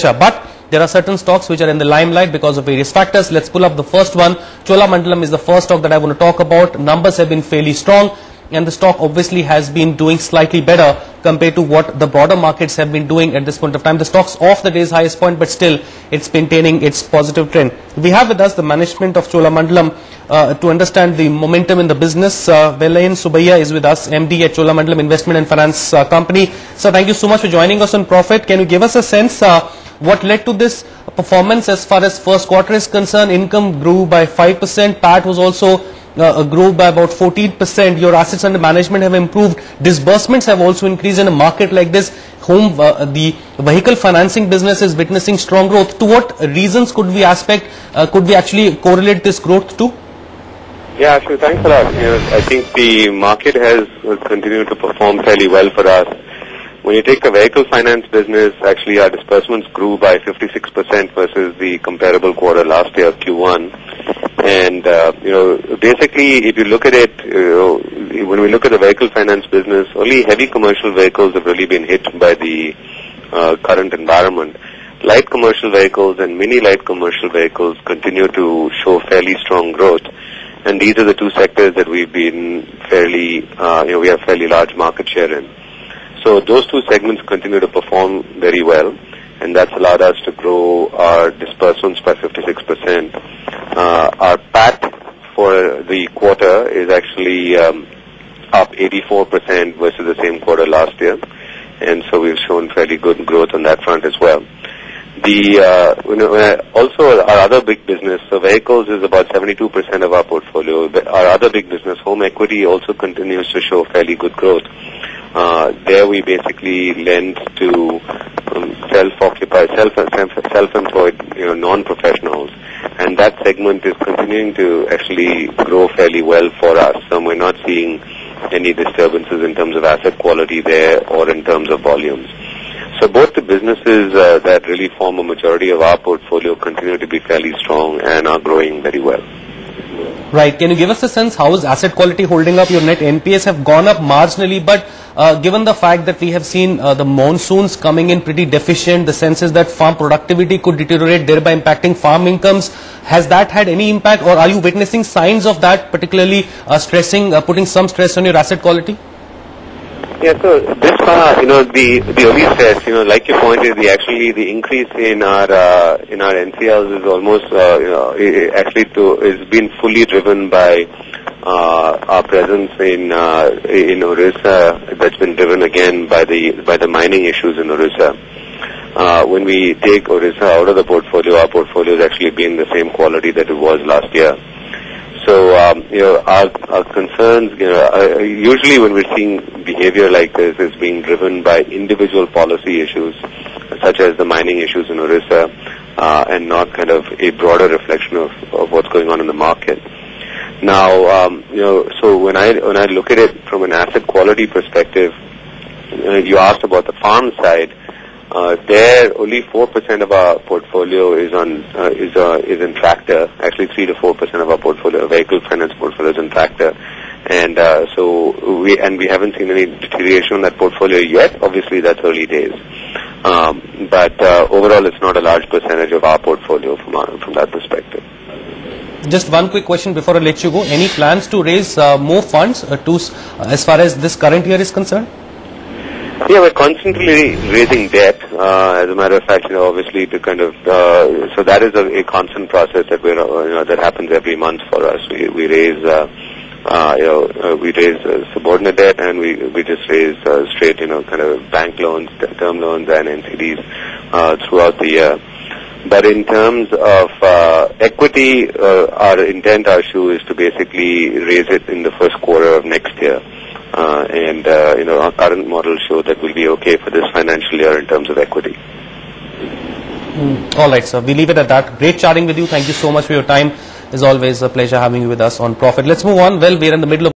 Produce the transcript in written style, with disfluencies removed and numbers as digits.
picture. But there are certain stocks which are in the limelight because of various factors. Let's pull up the first one. Cholamandalam is the first stock that I want to talk about. Numbers have been fairly strong, and the stock obviously has been doing slightly better compared to what the broader markets have been doing at this point of time. The stock's off the day's highest point, but still it's maintaining its positive trend. We have with us the management of Cholamandalam to understand the momentum in the business. Vellayan Subbiah is with us, MD at Cholamandalam Investment and Finance Company. So thank you so much for joining us on Profit. Can you give us a sense what led to this performance as far as first quarter is concerned? Income grew by 5%, PAT was also grew by about 14%. Your assets under management have improved. Disbursements have also increased in a market like this. The vehicle financing business is witnessing strong growth. To what reasons could we actually correlate this growth to? Yeah, sure. Thanks a lot. I think the market has continued to perform fairly well for us. When you take the vehicle finance business, actually our disbursements grew by 56% versus the comparable quarter last year, Q1. And, basically, if you look at it, when we look at the vehicle finance business, only heavy commercial vehicles have really been hit by the current environment. Light commercial vehicles and mini light commercial vehicles continue to show fairly strong growth. And these are the two sectors that we've been fairly, we have fairly large market share in. So those two segments continue to perform very well, and that's allowed us to grow our disbursements by 56%. Our PAT for the quarter is actually up 84% versus the same quarter last year, and so we've shown fairly good growth on that front as well. Also our other big business, so vehicles is about 72% of our portfolio. Our other big business, home equity, also continues to show fairly good growth. There we basically lend to self-occupied, self-employed, non-professionals, and that segment is continuing to actually grow fairly well for us. So we're not seeing any disturbances in terms of asset quality there or in terms of volumes. So both the businesses that really form a majority of our portfolio continue to be fairly strong and are growing very well. Right. Can you give us a sense how is asset quality holding up? Your net NPAs have gone up marginally, but given the fact that we have seen the monsoons coming in pretty deficient, the sense is that farm productivity could deteriorate, thereby impacting farm incomes. Has that had any impact, or are you witnessing signs of that, particularly putting some stress on your asset quality? Yeah, so this far, the only stress, like you pointed, the increase in our NCLs is almost, is being fully driven by our presence in Orissa. That's been driven again by the mining issues in Orissa. When we take Orissa out of the portfolio, our portfolio has actually been the same quality that it was last year. So, our concerns, usually when we're seeing behavior like this, is being driven by individual policy issues, such as the mining issues in Orissa, and not kind of a broader reflection of what's going on in the market. Now, so when I look at it from an asset quality perspective, you asked about the farm side. There, only 4% of our portfolio is in tractor. Actually, 3 to 4% of our portfolio, vehicle finance portfolio, is in tractor, and we haven't seen any deterioration in that portfolio yet. Obviously, that's early days, but overall, it's not a large percentage of our portfolio from that perspective. Just one quick question before I let you go. Any plans to raise more funds as far as this current year is concerned? Yeah, we're constantly raising debt. As a matter of fact, obviously to kind of so that is a constant process that that happens every month for us. We raise subordinate debt, and we just raise straight kind of bank loans, term loans, and NCDs throughout the year. But in terms of equity, our intent, our shoe, is to basically raise it in the first quarter of next year. Our current models show that we'll be okay for this financial year in terms of equity. All right, sir. We leave it at that. Great chatting with you. Thank you so much for your time. It's always a pleasure having you with us on Profit. Let's move on. Well, we're in the middle of